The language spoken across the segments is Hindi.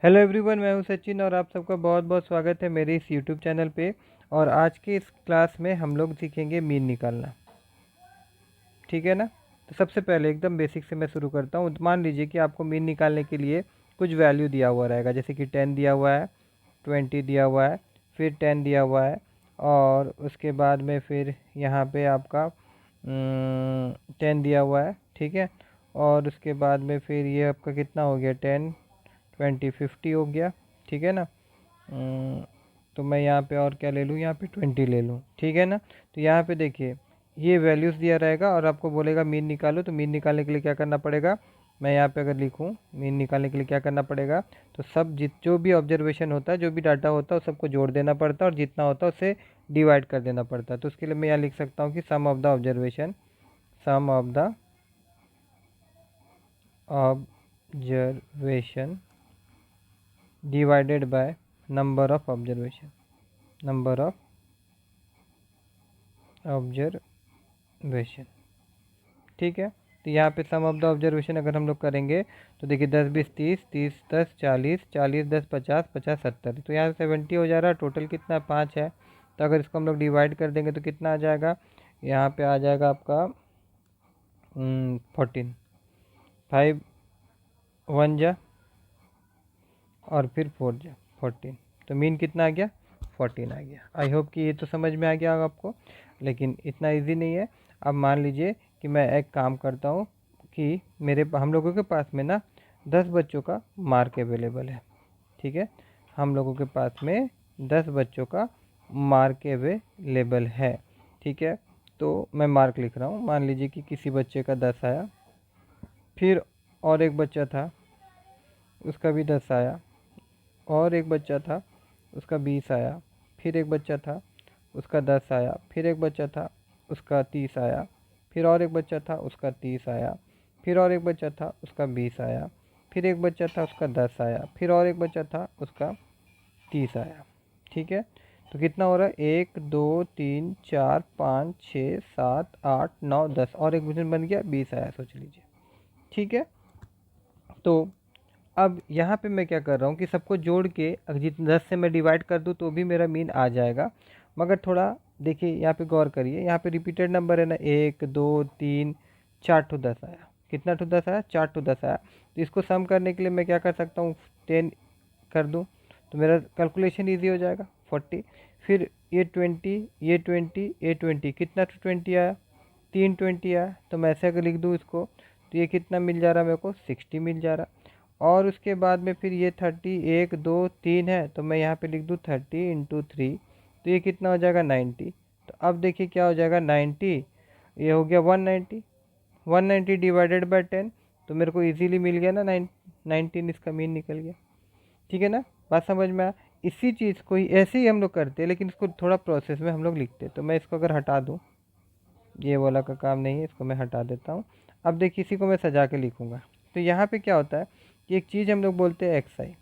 हेलो एवरीवन, मैं हूं सचिन और आप सबका बहुत बहुत स्वागत है मेरे इस यूट्यूब चैनल पे। और आज के इस क्लास में हम लोग सीखेंगे मीन निकालना। ठीक है ना। तो सबसे पहले एकदम बेसिक से मैं शुरू करता हूँ। मान लीजिए कि आपको मीन निकालने के लिए कुछ वैल्यू दिया हुआ रहेगा, जैसे कि 10 दिया हुआ है, 20 दिया हुआ है, फिर 10 दिया हुआ है, और उसके बाद में फिर यहाँ पे आपका 10 दिया हुआ है। ठीक है। और उसके बाद में फिर ये आपका कितना हो गया, 10 20 50 हो गया। ठीक है ना। तो मैं यहाँ पे और क्या ले लूँ, यहाँ पे 20 ले लूँ। ठीक है ना। तो यहाँ पे देखिए ये वैल्यूज़ दिया रहेगा और आपको बोलेगा मीन निकालो। तो मीन निकालने के लिए क्या करना पड़ेगा, मैं यहाँ पे अगर लिखूँ मीन निकालने के लिए क्या करना पड़ेगा, तो सब जो भी ऑब्जर्वेशन होता है, जो भी डाटा होता है, उस सबको जोड़ देना पड़ता है और जितना होता है उसे डिवाइड कर देना पड़ता है। तो उसके लिए मैं यहाँ लिख सकता हूँ कि sum of the observation, sum of the observation divided by number of observation, number of observation. ठीक है। तो यहाँ पे सम ऑफ द ऑब्जर्वेशन अगर हम लोग करेंगे तो देखिए 10 20 30, 30 10 40, 40 10 50, 50 70, तो यहाँ 70 हो जा रहा है। टोटल कितना 5 है। तो अगर इसको हम लोग डिवाइड कर देंगे तो कितना आ जाएगा, यहाँ पे आ जाएगा आपका 14, 5 1 जा और फिर 4 जा 14। तो मीन कितना आ गया, 14 आ गया। आई होप कि ये तो समझ में आ गया होगा आपको, लेकिन इतना इजी नहीं है। अब मान लीजिए कि मैं एक काम करता हूँ कि हम लोगों के पास में ना 10 बच्चों का मार्क अवेलेबल है। ठीक है। हम लोगों के पास में 10 बच्चों का मार्क अवेलेबल है। ठीक है। तो मैं मार्क लिख रहा हूँ। मान लीजिए कि किसी बच्चे का 10 आया, फिर और एक बच्चा था उसका भी 10 आया, और एक बच्चा था उसका 20 आया, फिर एक बच्चा था उसका 10 आया, फिर एक बच्चा था उसका 30 आया, फिर और एक बच्चा था उसका 30 आया, फिर और एक बच्चा था उसका 20 आया, फिर एक बच्चा था उसका 10 आया, फिर और एक बच्चा था उसका 30 आया। ठीक है। तो कितना हो रहा है, 1 2 3 4 5 6 7 8 9 10, और एक बन गया 20 आया, सोच लीजिए। ठीक है। तो अब यहाँ पे मैं क्या कर रहा हूँ कि सबको जोड़ के अगर जितने 10 से मैं डिवाइड कर दूँ तो भी मेरा मीन आ जाएगा। मगर थोड़ा देखिए यहाँ पे गौर करिए, यहाँ पे रिपीटेड नंबर है ना, 1 2 3 4 ठो 10 आया। कितना ठो 10 आया, 4 ठो 10 आया। तो इसको सम करने के लिए मैं क्या कर सकता हूँ, 10 कर दूँ तो मेरा कैलकुलेशन ईजी हो जाएगा, 40। फिर ये 20, ये 20, ये 20, कितना ठो 20 आया, 3 20 आया। तो मैं ऐसे अगर लिख दूँ इसको तो ये कितना मिल जा रहा है मेरे को, 60 मिल जा रहा। और उसके बाद में फिर ये 30, 1 2 3 है, तो मैं यहाँ पे लिख दूँ 30 इंटू 3, तो ये कितना हो जाएगा 90। तो अब देखिए क्या हो जाएगा, 90 ये हो गया 190, 190 डिवाइडेड बाय 10, तो मेरे को इजीली मिल गया ना 19, इसका मीन निकल गया। ठीक है ना। बात समझ में आया। इसी चीज़ को ही ऐसे ही हम लोग करते हैं, लेकिन इसको थोड़ा प्रोसेस में हम लोग लिखते हैं। तो मैं इसको अगर हटा दूँ, ये वाला का काम नहीं है, इसको मैं हटा देता हूँ। अब देखिए इसी को मैं सजा के लिखूँगा। तो यहाँ पे क्या होता है कि एक चीज़ हम लोग बोलते हैं एक्स आई।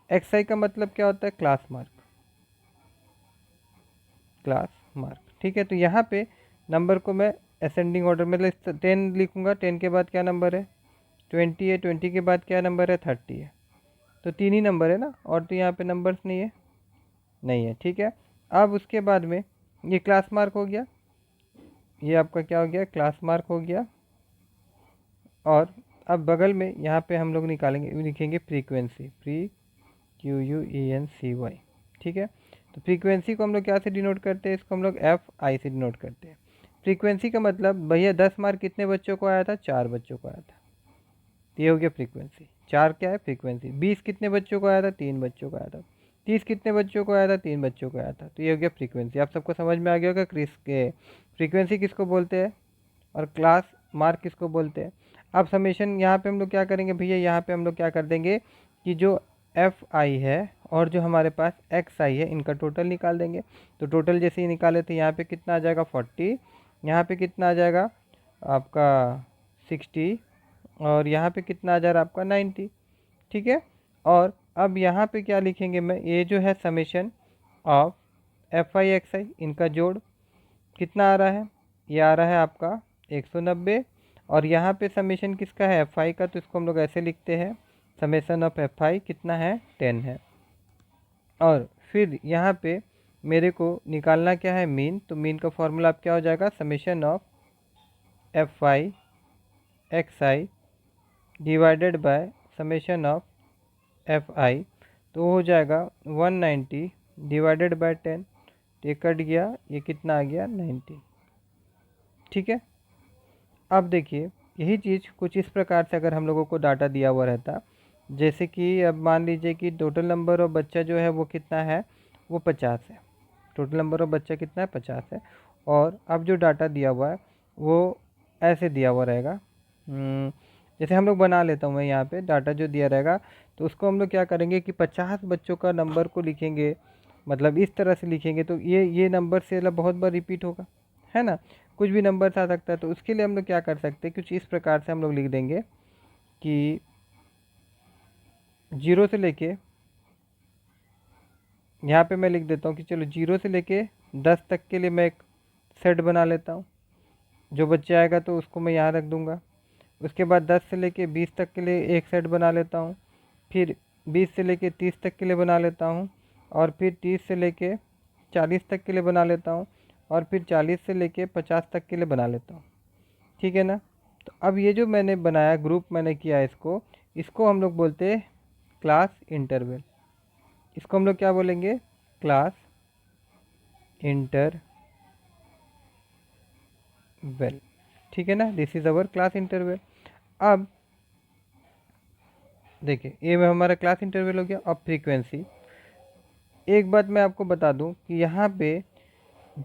एक्स आई का मतलब क्या होता है, क्लास मार्क, क्लास मार्क। ठीक है। तो यहाँ पे नंबर को मैं असेंडिंग ऑर्डर में 10 लिखूँगा। 10 के बाद क्या नंबर है, 20 है। 20 के बाद क्या नंबर है, 30 है। तो 3 ही नंबर है ना, और तो यहाँ पे नंबर्स नहीं है, नहीं है। ठीक है। अब उसके बाद में ये क्लास मार्क हो गया, ये आपका क्या हो गया, क्लास मार्क हो गया। और अब बगल में यहाँ पे हम लोग निकालेंगे, लिखेंगे फ्रीक्वेंसी, FREQUENCY। ठीक है। तो फ्रीक्वेंसी को हम लोग क्या से डिनोट करते हैं, इसको हम लोग FI से डिनोट करते हैं। फ्रीक्वेंसी का मतलब भैया 10 मार्क कितने बच्चों को आया था, 4 बच्चों को आया था, तो ये हो गया फ्रीक्वेंसी। 4 क्या है, फ्रीक्वेंसी। 20 कितने बच्चों को आया था, 3 बच्चों को आया था। 30 कितने बच्चों को आया था, 3 बच्चों को आया था। तो ये हो गया फ्रीक्वेंसी। आप सबको समझ में आ गया होगा क्रिस के फ्रीक्वेंसी किसको बोलते हैं और क्लास मार्क किसको बोलते हैं। अब समेशन यहाँ पे हम लोग क्या करेंगे भैया, यहाँ पे हम लोग क्या कर देंगे कि जो एफ आई है और जो हमारे पास एक्स आई है, इनका टोटल निकाल देंगे। तो टोटल जैसे ही निकाले तो यहाँ पे कितना आ जाएगा 40, यहाँ पे कितना आ जाएगा आपका 60, और यहाँ पे कितना आ जा रहा है आपका 90। ठीक है। और अब यहाँ पे क्या लिखेंगे, मैं ये जो है summation of F I X I, इनका जोड़ कितना आ रहा है, ये आ रहा है आपका 190। और यहाँ पे समेशन किसका है, एफ आई का, तो इसको हम लोग ऐसे लिखते हैं समेशन ऑफ एफ आई कितना है 10 है। और फिर यहाँ पे मेरे को निकालना क्या है मीन, तो मीन का फॉर्मूला अब क्या हो जाएगा summation of F I X I divided by summation of F आई, तो हो जाएगा 190 डिवाइडेड बाय 10, ये कट गया, ये कितना आ गया 90। ठीक है। अब देखिए यही चीज़ कुछ इस प्रकार से अगर हम लोगों को डाटा दिया हुआ रहता, जैसे कि अब मान लीजिए कि टोटल नंबर ऑफ बच्चा जो है वो कितना है, वो 50 है। टोटल नंबर ऑफ बच्चा कितना है 50 है। और अब जो डाटा दिया हुआ है वो ऐसे दिया हुआ रहेगा, जैसे हम लोग बना लेता हूँ मैं यहाँ पे डाटा जो दिया रहेगा, तो उसको हम लोग क्या करेंगे कि 50 बच्चों का नंबर को लिखेंगे, मतलब इस तरह से लिखेंगे तो ये नंबर से मतलब बहुत बार रिपीट होगा, है ना, कुछ भी नंबर आ सकता है। तो उसके लिए हम लोग क्या कर सकते हैं, कुछ इस प्रकार से हम लोग लिख देंगे कि 0 से लेके, यहाँ पे मैं लिख देता हूँ कि चलो 0 से लेके 10 तक के लिए मैं एक सेट बना लेता हूँ, जो बच्चे आएगा तो उसको मैं यहाँ रख दूँगा। उसके बाद 10 से लेके 20 तक के लिए एक सेट बना लेता हूँ, फिर 20 से लेके 30 तक के लिए बना लेता हूँ, और फिर 30 से लेके 40 तक के लिए बना लेता हूँ, और फिर 40 से लेके 50 तक के लिए बना लेता हूँ। ठीक है ना। तो अब ये जो मैंने बनाया ग्रुप मैंने किया इसको हम लोग बोलते हैं क्लास इंटरवल। इसको हम लोग क्या बोलेंगे, क्लास इंटरवल। ठीक है ना, this is our class interval. अब देखिए ये हमारा क्लास इंटरवल हो गया। अब फ्रीक्वेंसी, एक बात मैं आपको बता दूं कि यहाँ पे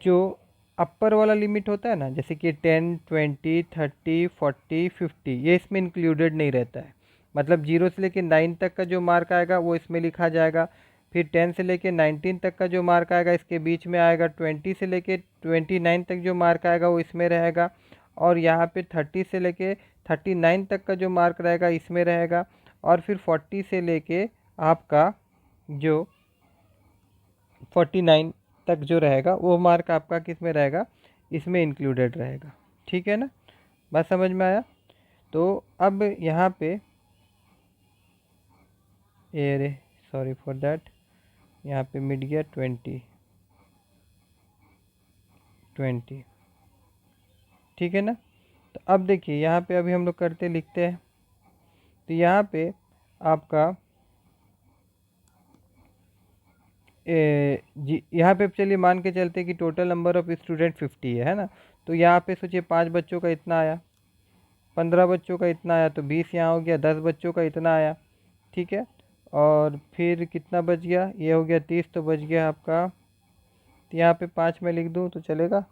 जो अपर वाला लिमिट होता है ना, जैसे कि 10, 20, 30, 40, 50, ये इसमें इंक्लूडेड नहीं रहता है। मतलब 0 से लेके 9 तक का जो मार्क आएगा वो इसमें लिखा जाएगा, फिर 10 से लेके 19 तक का जो मार्क आएगा इसके बीच में आएगा, 20 से लेके 29 तक जो मार्क आएगा वो इसमें रहेगा, और यहाँ पे 30 से लेके 39 तक का जो मार्क रहेगा इसमें रहेगा, और फिर 40 से लेके आपका जो 49 तक जो रहेगा वो मार्क आपका किस में रहेगा, इसमें इंक्लूडेड रहेगा। ठीक है ना, बात समझ में आया। तो अब यहाँ पे अरे सॉरी फॉर दैट, यहाँ पे मिट गया 20 20। ठीक है ना। तो अब देखिए यहाँ पे अभी हम लोग करते लिखते हैं, तो यहाँ पे आपका जी यहाँ पे चलिए मान के चलते कि टोटल नंबर ऑफ स्टूडेंट 50 है ना। तो यहाँ पे सोचिए 5 बच्चों का इतना आया, 15 बच्चों का इतना आया, तो 20 यहाँ हो गया, 10 बच्चों का इतना आया। ठीक है, और फिर कितना बच गया, ये हो गया 30, तो बच गया आपका, तो यहाँ पे 5 में लिख दूँ तो चलेगा,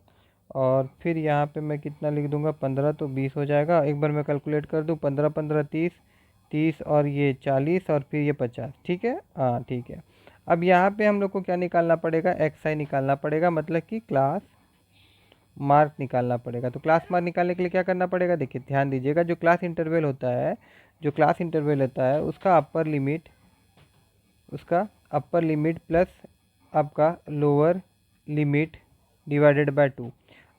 और फिर यहाँ पे मैं कितना लिख दूँगा 15, तो 20 हो जाएगा। एक बार मैं कैलकुलेट कर दूँ, 15 15 30, 30 और ये 40 और फिर ये 50। ठीक है, हाँ ठीक है। अब यहाँ पे हम लोग को क्या निकालना पड़ेगा, एक्स आई निकालना पड़ेगा, मतलब कि क्लास मार्क निकालना पड़ेगा। तो क्लास मार्क निकालने के लिए क्या करना पड़ेगा, देखिए ध्यान दीजिएगा, जो क्लास इंटरवल होता है, जो क्लास इंटरवल होता है उसका अपर लिमिट प्लस आपका लोअर लिमिट डिवाइडेड बाय 2।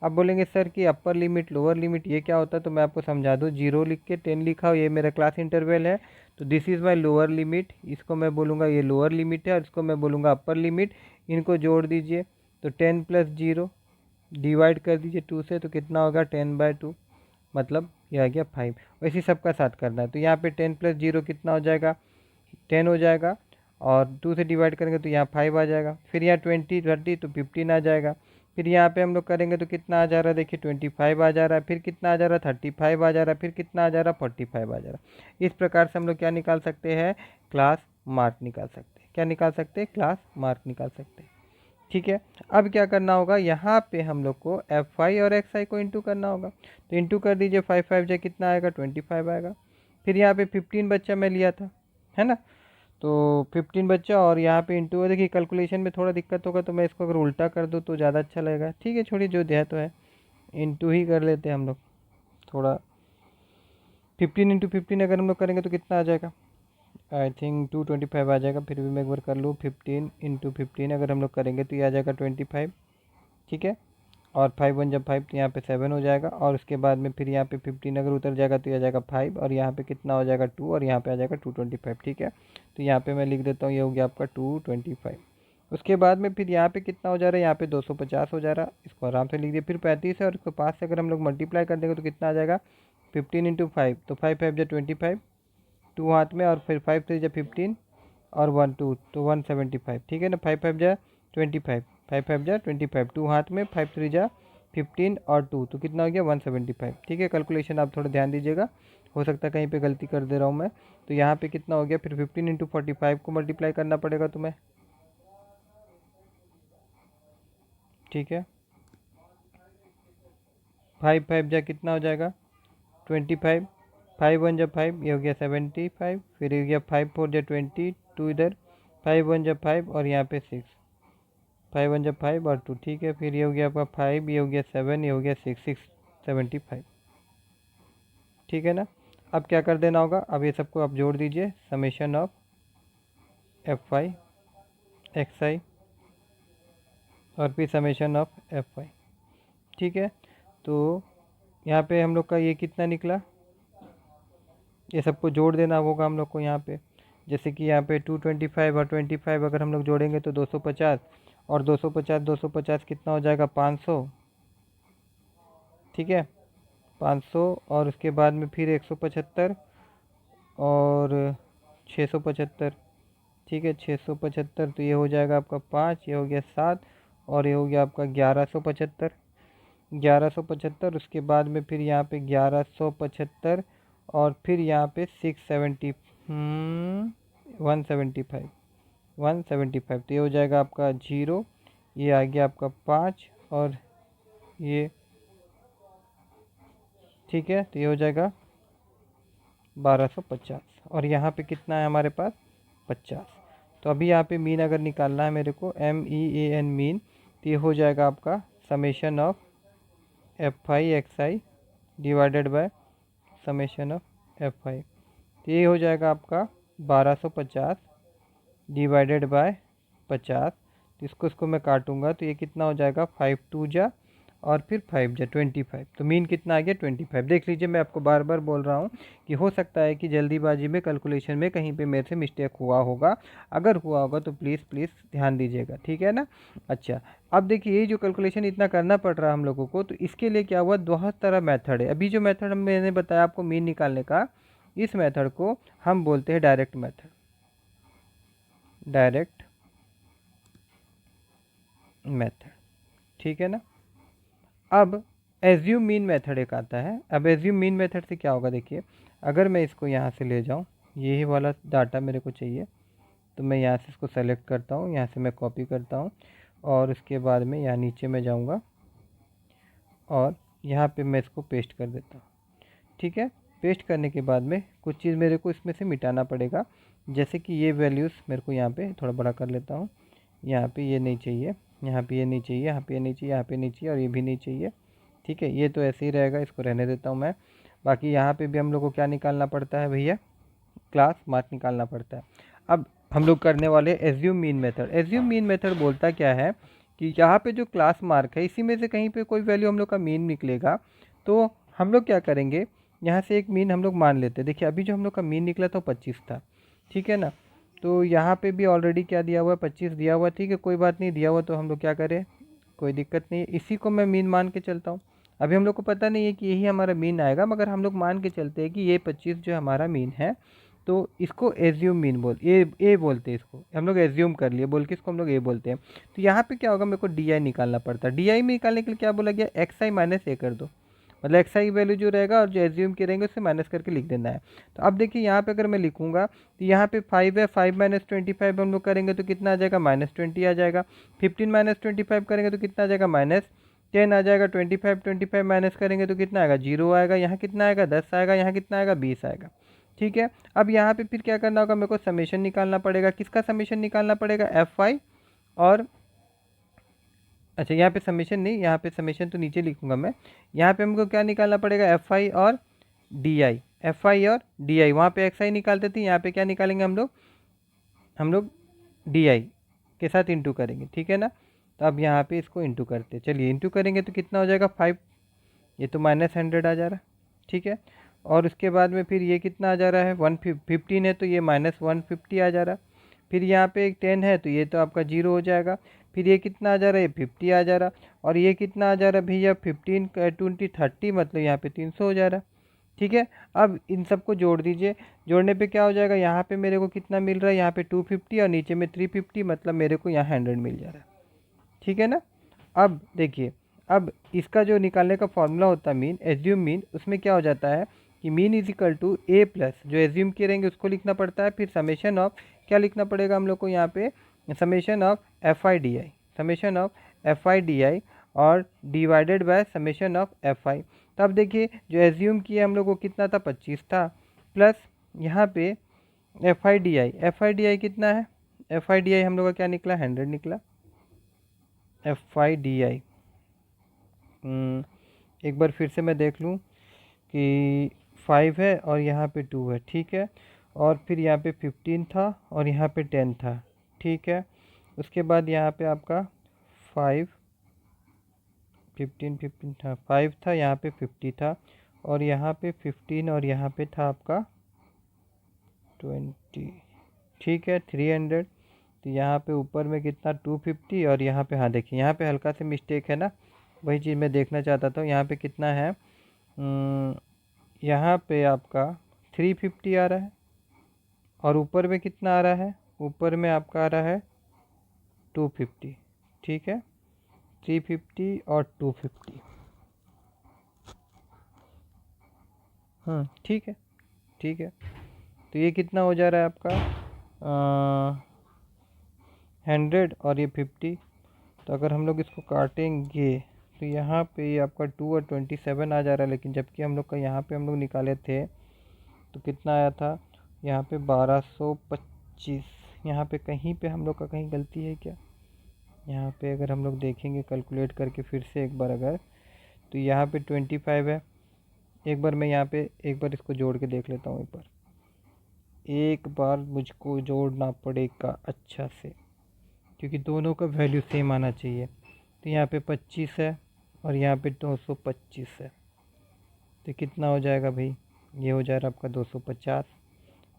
अब बोलेंगे सर कि अपर लिमिट लोअर लिमिट ये क्या होता है, तो मैं आपको समझा दूँ। 0 लिख के 10 लिखा हो, ये मेरा क्लास इंटरवल है, तो this is my lower limit, इसको मैं बोलूँगा ये लोअर लिमिट है, और इसको मैं बोलूँगा अपर लिमिट। इनको जोड़ दीजिए, तो 10 + 0 डिवाइड कर दीजिए 2 से, तो कितना होगा 10/2, मतलब ये आ गया 5। वैसे सबका साथ करना है, तो यहाँ पे 10 + 0 कितना हो जाएगा, 10 हो जाएगा, और 2 से डिवाइड करेंगे तो यहाँ 5 आ जाएगा, फिर यहाँ 20 30 तो 15 आ जाएगा, फिर यहाँ पे हम लोग करेंगे तो कितना आ जा रहा है, देखिए 25 आ जा रहा है, फिर कितना आ जा रहा है 35 आ जा रहा है, फिर कितना आ जा रहा है 45 आ जा रहा है। इस प्रकार से हम लोग क्या निकाल सकते हैं, क्लास मार्क निकाल सकते हैं। क्या निकाल सकते हैं, क्लास मार्क निकाल सकते हैं। ठीक है, अब क्या करना होगा, यहाँ पे हम लोग को एफ आई और एक्स आई को इंटू करना होगा, तो इंटू कर दीजिए, 5 5 जा कितना आएगा 25 आएगा। फिर यहाँ पे 15 बच्चा मैं लिया था, है ना, तो 15 बच्चा, और यहाँ पे इंटू, देखिए कैलकुलेशन में थोड़ा दिक्कत होगा, तो मैं इसको अगर उल्टा कर दूँ तो ज़्यादा अच्छा लगेगा। ठीक है, छोड़िए जो है तो है, इंटू ही कर लेते हैं हम लोग थोड़ा। 15 × 15 अगर हम लोग करेंगे तो कितना आ जाएगा, आई थिंक 225 आ जाएगा। फिर भी मैं एक बार कर लूँ, 15 × 15 अगर हम लोग करेंगे तो ये आ जाएगा 25। ठीक है, और 5 1 जब 5 तो यहाँ पे 7 हो जाएगा, और उसके बाद में फिर यहाँ पे 15 अगर उतर जाएगा तो ये आ जाएगा 5, और यहाँ पे कितना हो जाएगा 2, और यहाँ पे आ जाएगा 225। ठीक है, तो यहाँ पे मैं लिख देता हूँ, ये हो गया आपका 225। उसके बाद में फिर यहाँ पे कितना हो जा रहा है, यहाँ पे 250 हो जा रहा है, इसको आराम से लिख दिए। फिर 35 है और इसको 5 से अगर हम लोग मल्टीप्लाई कर देंगे तो कितना आ जाएगा 15 इंटू 5, तो 5 5 जा 25, 2 हाथ में, और फिर 5 3 जा 15 और 1 2 तो 175। ठीक है ना, 5 5 जा 25, 5 5 जा 25, 2 हाथ में, 5 3 जा 15 और 2 तो कितना हो गया 175। ठीक है, कैलकुलेशन आप थोड़ा ध्यान दीजिएगा, हो सकता है कहीं पे गलती कर दे रहा हूँ मैं। तो यहाँ पे कितना हो गया, फिर 15 इंटू 45 को मल्टीप्लाई करना पड़ेगा तुम्हें। ठीक है, 5 5 जा कितना हो जाएगा 25, 5 1 जा 5, ये हो गया 75, फिर हो गया 5 4 जा 20, 2 इधर, 5 1 जा 5 और यहाँ पे 6, 5 1 जा 5 और 2। ठीक है, फिर ये हो गया आपका 5, ये हो गया 7, ये हो गया 6 6 75। ठीक है ना, अब क्या कर देना होगा, अब ये सबको आप जोड़ दीजिए, summation of F Y X I और फिर समेशन ऑफ एफ वाई। ठीक है, तो यहाँ पे हम लोग का ये कितना निकला, ये सबको जोड़ देना होगा हम लोग को यहाँ पे। जैसे कि यहाँ पे 225 और 25 अगर हम लोग जोड़ेंगे तो 250, और 250 250 कितना हो जाएगा 500। ठीक है, 500 और उसके बाद में फिर 175 और 675। ठीक है, 675 तो ये हो जाएगा आपका 5, ये हो गया 7, और ये हो गया आपका 1175। 1175 उसके बाद में फिर यहाँ पे 1175 और फिर यहाँ पे 175 175 तो ये हो जाएगा आपका 0, ये आ गया आपका 5 और ये। ठीक है, तो ये हो जाएगा 1250, और यहाँ पे कितना है हमारे पास 50। तो अभी यहाँ पे मीन अगर निकालना है मेरे को, MEAN मीन, तो ये हो जाएगा आपका summation of F I X I divided by summation of F आई। तो ये हो जाएगा आपका 1250 डिवाइडेड बाय 50। तो इसको मैं काटूंगा तो ये कितना हो जाएगा 5 2 जा और फिर 5 जा 25। तो मीन कितना आ गया 25। देख लीजिए, मैं आपको बार बार बोल रहा हूँ कि हो सकता है कि जल्दीबाजी में कैलकुलेशन में कहीं पे मेरे से मिस्टेक हुआ होगा, अगर हुआ होगा तो प्लीज़ प्लीज़ ध्यान दीजिएगा। ठीक है ना। अच्छा, अब देखिए ये जो कैलकुलेशन इतना करना पड़ रहा है हम लोगों को, तो इसके लिए क्या हुआ, बहुत सारा मेथड है। अभी जो मेथड मैंने बताया आपको मीन निकालने का, इस मेथड को हम बोलते हैं डायरेक्ट मेथड, डायरेक्ट मेथड। ठीक है ना। अब एज्यूम मीन मेथड एक आता है। अब एज्यूम मीन मेथड से क्या होगा, देखिए अगर मैं इसको यहाँ से ले जाऊँ, यही वाला डाटा मेरे को चाहिए, तो मैं यहाँ से इसको सेलेक्ट करता हूँ, यहाँ से मैं कॉपी करता हूँ, और उसके बाद में यहाँ नीचे में जाऊँगा और यहाँ पे मैं इसको पेस्ट कर देता हूँ। ठीक है, पेस्ट करने के बाद में कुछ चीज़ मेरे को इसमें से मिटाना पड़ेगा, जैसे कि ये वैल्यूज़ मेरे को यहाँ पे थोड़ा बड़ा कर लेता हूँ। यहाँ पे ये नहीं चाहिए, यहाँ पे ये नहीं चाहिए, यहाँ पे ये नहीं चाहिए, यहाँ पे नहीं चाहिए, और ये भी नहीं चाहिए। ठीक है, ये तो ऐसे ही रहेगा, इसको रहने देता हूँ मैं। बाकी यहाँ पे भी हम लोग को क्या निकालना पड़ता है भैया, क्लास मार्क निकालना पड़ता है। अब हम लोग करने वाले assume mean method. Assume mean method बोलता क्या है कि यहाँ पे जो क्लास मार्क है, इसी में से कहीं पे कोई वैल्यू हम लोग का मीन निकलेगा, तो हम लोग क्या करेंगे, यहाँ से एक मीन हम लोग मान लेते हैं। देखिए अभी जो हम लोग का मीन निकला था 25 था। ठीक है ना, तो यहाँ पे भी ऑलरेडी क्या दिया हुआ है 25 दिया हुआ। ठीक है, कोई बात नहीं, दिया हुआ तो हम लोग क्या करें, कोई दिक्कत नहीं है, इसी को मैं मीन मान के चलता हूँ। अभी हम लोग को पता नहीं है कि यही हमारा मीन आएगा, मगर हम लोग मान के चलते हैं कि ये 25 जो हमारा मीन है, तो इसको एज्यूम मीन ए बोलते हैं, इसको हम लोग एज्यूम कर लिए बोल के इसको हम लोग ए बोलते हैं। तो यहाँ पे क्या होगा, मेरे को डी आई निकालना पड़ता है। डी आई में निकालने के लिए क्या बोला गया, एक्स आई माइनस ए कर दो, मतलब एक्स आई वैल्यू जो रहेगा और जो एज्यूम के रहेंगे उससे माइनस करके लिख देना है। तो अब देखिए यहाँ पे अगर मैं लिखूंगा तो यहाँ पे 5 है, 5 माइनस 25 हम लोग करेंगे तो कितना आ जाएगा, -20 आ जाएगा। 15 माइनस 25 करेंगे तो कितना आ जाएगा, -10 आ जाएगा। 25 माइनस करेंगे तो कितना आएगा, 0 आएगा। यहाँ कितना आएगा, 10 आएगा। यहाँ कितना आएगा, 20 आएगा। ठीक है, अब यहाँ पे फिर क्या करना होगा, मेरे को समेशन निकालना पड़ेगा। किसका समेशन निकालना पड़ेगा, एफ वाई और, अच्छा यहाँ पे समेशन नहीं, यहाँ पे समेशन तो नीचे लिखूंगा मैं। यहाँ पे हमको क्या निकालना पड़ेगा, एफ आई और डी आई, एफ आई और डी आई। वहाँ पे एक्स आई निकालते थे, यहाँ पे क्या निकालेंगे हम लोग डी आई के साथ इंटू करेंगे। ठीक है ना, तो अब यहाँ पे इसको इंटू करते हैं। चलिए इंटू करेंगे तो कितना हो जाएगा 5, ये तो -100 आ जा रहा है, ठीक है। और उसके बाद में फिर ये कितना आ जा रहा है 115 है तो ये -150 आ जा रहा है। फिर यहाँ पे एक 10 है तो ये तो आपका 0 हो जाएगा। फिर ये कितना आ जा रहा है, ये 50 आ जा रहा। और ये कितना आ जा रहा है भैया 15 20 30, मतलब यहाँ पे 300 हो जा रहा है, ठीक है। अब इन सबको जोड़ दीजिए, जोड़ने पे क्या हो जाएगा, यहाँ पे मेरे को कितना मिल रहा है, यहाँ पे 250 और नीचे में 350, मतलब मेरे को यहाँ 100 मिल जा रहा है, ठीक है ना। अब देखिए, अब इसका जो निकालने का फॉर्मूला होता है मीन, एज्यूम मीन, उसमें क्या हो जाता है कि mean is equal to A plus जो एज्यूम करेंगे उसको लिखना पड़ता है, फिर समेशन ऑफ क्या लिखना पड़ेगा हम लोग को यहाँ पे, summation of F I D I, summation of F I D I और divided by summation of F I. तब देखिए जो एज्यूम किया हम लोग को कितना था 25 था, प्लस यहाँ पे F I D I, F I D आई कितना है, एफ आई डी आई हम लोग का क्या निकला 100 निकला, एफ आई डी आई। एक बार फिर से मैं देख लूँ कि 5 है और यहाँ पे 2 है, ठीक है। और फिर यहाँ पे 15 था और यहाँ पे 10 था, ठीक है। उसके बाद यहाँ पे आपका 5 15 था, 5 था, यहाँ पे 50 था और यहाँ पे 15 और यहाँ पे था आपका 20, ठीक है 300। तो यहाँ पे ऊपर में कितना 250 और यहाँ पे, हाँ देखिए यहाँ पे हल्का से मिस्टेक है ना, वही चीज़ मैं देखना चाहता था। यहाँ पे कितना है, यहाँ पे आपका 350 आ रहा है और ऊपर में कितना आ रहा है, ऊपर में आपका आ रहा है 250, ठीक है 350 और 250, ठीक है, ठीक है। तो ये कितना हो जा रहा है आपका 100 और ये 50। तो अगर हम लोग इसको काटेंगे तो यहाँ पे ये आपका 2 और 27 आ जा रहा है, लेकिन जबकि हम लोग का यहाँ पे हम लोग निकाले थे तो कितना आया था, यहाँ पे 1225। यहाँ पे कहीं पे हम लोग का कहीं गलती है क्या, यहाँ पे अगर हम लोग देखेंगे कैलकुलेट करके फिर से एक बार अगर, तो यहाँ पे 25 है। एक बार मैं यहाँ पे एक बार इसको जोड़ के देख लेता हूँ, एक बार मुझको जोड़ना पड़ेगा अच्छा से, क्योंकि दोनों का वैल्यू सेम आना चाहिए। तो यहाँ पे 25 है और यहाँ पे 225 है, तो कितना हो जाएगा भाई, ये हो जा रहा है आपका 250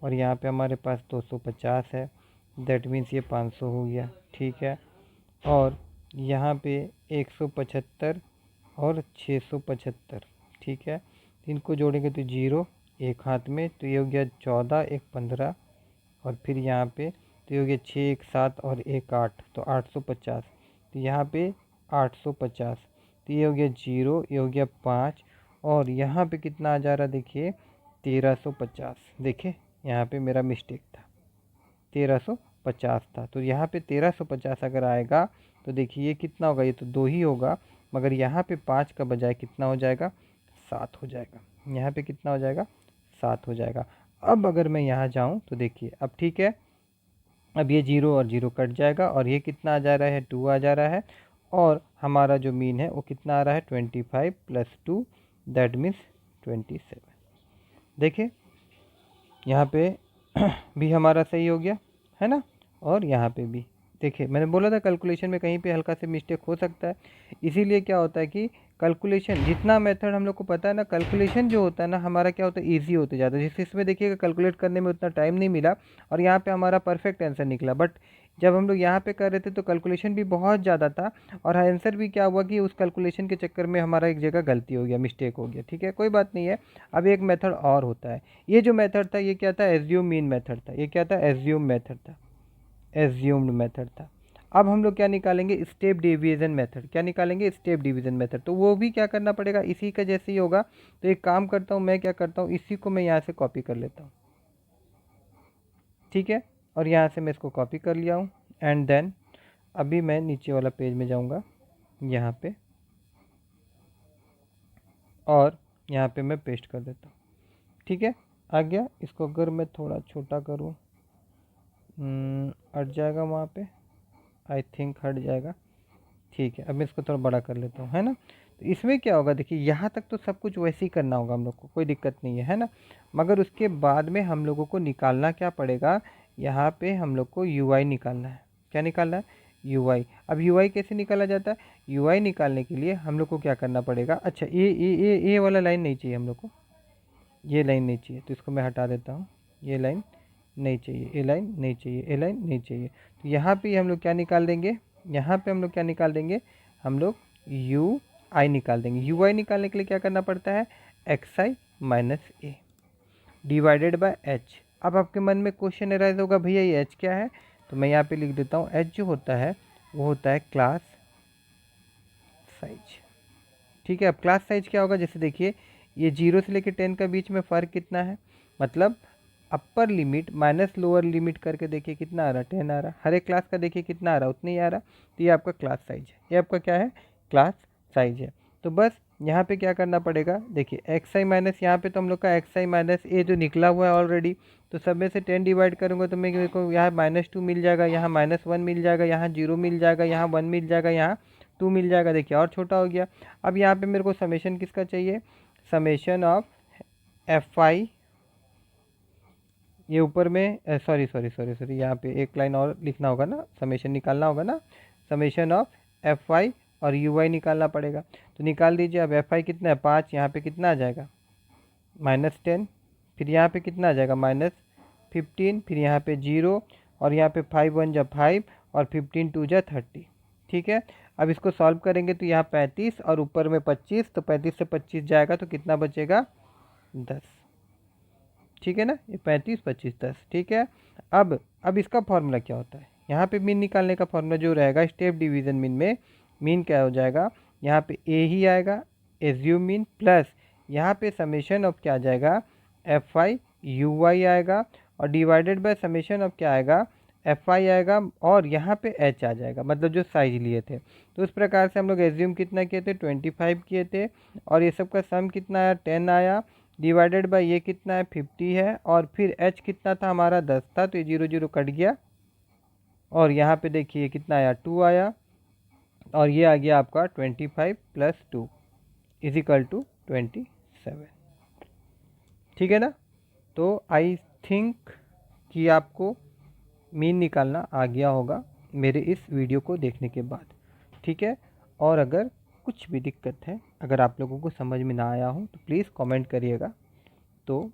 और यहाँ पे हमारे पास 250 है, दैट मीन्स ये 500 हो गया, ठीक है। और यहाँ पे 175 और 675, ठीक है। इनको जोड़ेंगे तो 0 एक हाथ में, तो ये हो गया 14 एक 15 और फिर यहाँ पे तो ये हो गया 6 एक 7 और एक 8, तो 850। तो यहाँ पे 850, तो ये हो गया 0, ये हो गया 5 और यहाँ पे कितना आ जा रहा देखिए 1350। देखिए यहाँ पे मेरा मिस्टेक था, 1350 था, तो यहाँ पे 1350 अगर आएगा तो देखिए ये कितना होगा, ये तो 2 ही होगा, मगर यहाँ पे 5 का बजाय कितना हो जाएगा 7 हो जाएगा, यहाँ पे कितना हो जाएगा 7 हो जाएगा। अब अगर मैं यहाँ जाऊँ तो देखिए अब ठीक है, अब ये 0 और 0 कट जाएगा और ये कितना आ जा रहा है 2 आ जा रहा है और हमारा जो मीन है वो कितना आ रहा है 25 + 2 दैट मीन्स 27। देखिए यहाँ पे भी हमारा सही हो गया है ना, और यहाँ पे भी देखिए मैंने बोला था कैलकुलेशन में कहीं पे हल्का से मिस्टेक हो सकता है, इसीलिए क्या होता है कि कैलकुलेशन जितना मेथड हम लोग को पता है ना, कैलकुलेशन जो होता है ना हमारा क्या होता है ईजी होते जाता है। जैसे इसमें देखिएगा कैलकुलेट करने में उतना टाइम नहीं मिला और यहाँ पे हमारा परफेक्ट आंसर निकला, बट जब हम लोग यहाँ पे कर रहे थे तो कैलकुलेशन भी बहुत ज़्यादा था और आंसर भी क्या हुआ कि उस कैलकुलेशन के चक्कर में हमारा एक जगह गलती हो गया, मिस्टेक हो गया, ठीक है कोई बात नहीं है। अब एक मेथड और होता है, ये जो मेथड था ये क्या था, एज्यूम मीन मेथड था, ये क्या था एज्यूम मेथड था, एज्यूम्ड मेथड था। अब हम लोग क्या निकालेंगे, स्टेप डिवीजन मेथड, क्या निकालेंगे स्टेप डिवीजन मेथड, तो वो भी क्या करना पड़ेगा इसी का जैसे ही होगा। तो एक काम करता हूँ मैं, क्या करता हूँ इसी को मैं यहाँ से कॉपी कर लेता हूँ, ठीक है, और यहाँ से मैं इसको कॉपी कर लिया हूँ एंड देन अभी मैं नीचे वाला पेज में जाऊँगा यहाँ पे और यहाँ पे मैं पेस्ट कर देता हूँ, ठीक है आ गया। इसको अगर मैं थोड़ा छोटा करूँ हट जाएगा वहाँ पे, आई थिंक हट जाएगा, ठीक है। अब मैं इसको थोड़ा बड़ा कर लेता हूँ है ना। तो इसमें क्या होगा देखिए, यहाँ तक तो सब कुछ वैसे ही करना होगा हम लोग को, कोई दिक्कत नहीं है ना, मगर उसके बाद में हम लोगों को निकालना क्या पड़ेगा, यहाँ पे हम लोग को UI निकालना है, क्या निकालना है यू आई। अब यू आई कैसे निकाला जाता है? यू आई निकालने के लिए हम लोग को क्या करना पड़ेगा? अच्छा ये वाला लाइन नहीं चाहिए हम लोग को, ये लाइन नहीं चाहिए, तो इसको मैं हटा देता हूँ। ये लाइन नहीं चाहिए, ये लाइन नहीं चाहिए, ये लाइन नहीं चाहिए। तो यहाँ पे हम लोग क्या निकाल देंगे? यहाँ पे हम लोग क्या निकाल देंगे? हम लोग यू आई निकाल देंगे। यू आई निकालने के लिए क्या करना पड़ता है? X I minus A divided by H. अब आपके मन में क्वेश्चन अराइज होगा, भैया ये एच क्या है? तो मैं यहाँ पे लिख देता हूँ, एच जो होता है वो होता है क्लास साइज। ठीक है, अब क्लास साइज क्या होगा? जैसे देखिए, ये 0 से लेकर 10 का बीच में फ़र्क कितना है, मतलब upper limit minus lower limit करके देखिए कितना आ रहा है, 10 आ रहा है। हर एक क्लास का देखिए कितना आ रहा है, उतना ही आ रहा। तो ये आपका क्लास साइज है, ये आपका क्या है? क्लास साइज है। तो बस यहाँ पे क्या करना पड़ेगा? देखिए एक्स आई माइनस, यहाँ पे तो हम लोग का एक्स आई माइनस ए जो निकला हुआ है ऑलरेडी, तो सब में से 10 डिवाइड करूँगा तो मेरे को यहाँ -2 मिल जाएगा, यहाँ -1 मिल जाएगा, यहाँ 0 मिल जाएगा, यहाँ 1 मिल जाएगा, यहाँ 2 मिल जाएगा। देखिए और छोटा हो गया। अब यहाँ पे मेरे को समेशन किसका चाहिए? समेशन ऑफ एफ आई, ये ऊपर में सॉरी यहाँ पे एक लाइन और लिखना होगा ना, समेशन निकालना होगा ना, समेशन ऑफ एफ आई और यू आई निकालना पड़ेगा। तो निकाल दीजिए। अब एफ आई कितना है? 5, यहाँ पे कितना आ जाएगा? -10, फिर यहाँ पे कितना आ जाएगा? -15, फिर यहाँ पे 0 और यहाँ पे 5 1 जा 5 और 15 2 जा 30। ठीक है, अब इसको सॉल्व करेंगे तो यहाँ 35 और ऊपर में 25, तो 35 से 25 जाएगा तो कितना बचेगा? 10। ठीक है ना, ये 35 25 10। ठीक है, अब इसका फॉर्मूला क्या होता है? यहाँ पे मीन निकालने का फॉर्मूला जो रहेगा स्टेप डिवीज़न मीन में, मीन क्या हो जाएगा? यहाँ पे ए ही आएगा, एज्यूम मीन, प्लस यहाँ पे समेशन ऑफ क्या आ जाएगा? एफ आई यू आई आएगा, और डिवाइडेड बाय समेशन ऑफ क्या आएगा? एफ आई आएगा, और यहाँ पे एच आ जाएगा, मतलब जो साइज लिए थे। तो उस प्रकार से हम लोग एज्यूम कितना किए थे? 25 किए थे, और ये सब का सम कितना आया? 10 आया, डिवाइडेड बाय ये कितना है? 50 है, और फिर h कितना था हमारा? 10 था, तो ये 0 0 कट गया, और यहाँ पे देखिए कितना आया? 2 आया, और ये आ गया आपका 25 + 2 = 27। ठीक है ना? तो आई थिंक कि आपको मीन निकालना आ गया होगा मेरे इस वीडियो को देखने के बाद। ठीक है, और अगर कुछ भी दिक्कत है, अगर आप लोगों को समझ में ना आया हो तो प्लीज़ कमेंट करिएगा। तो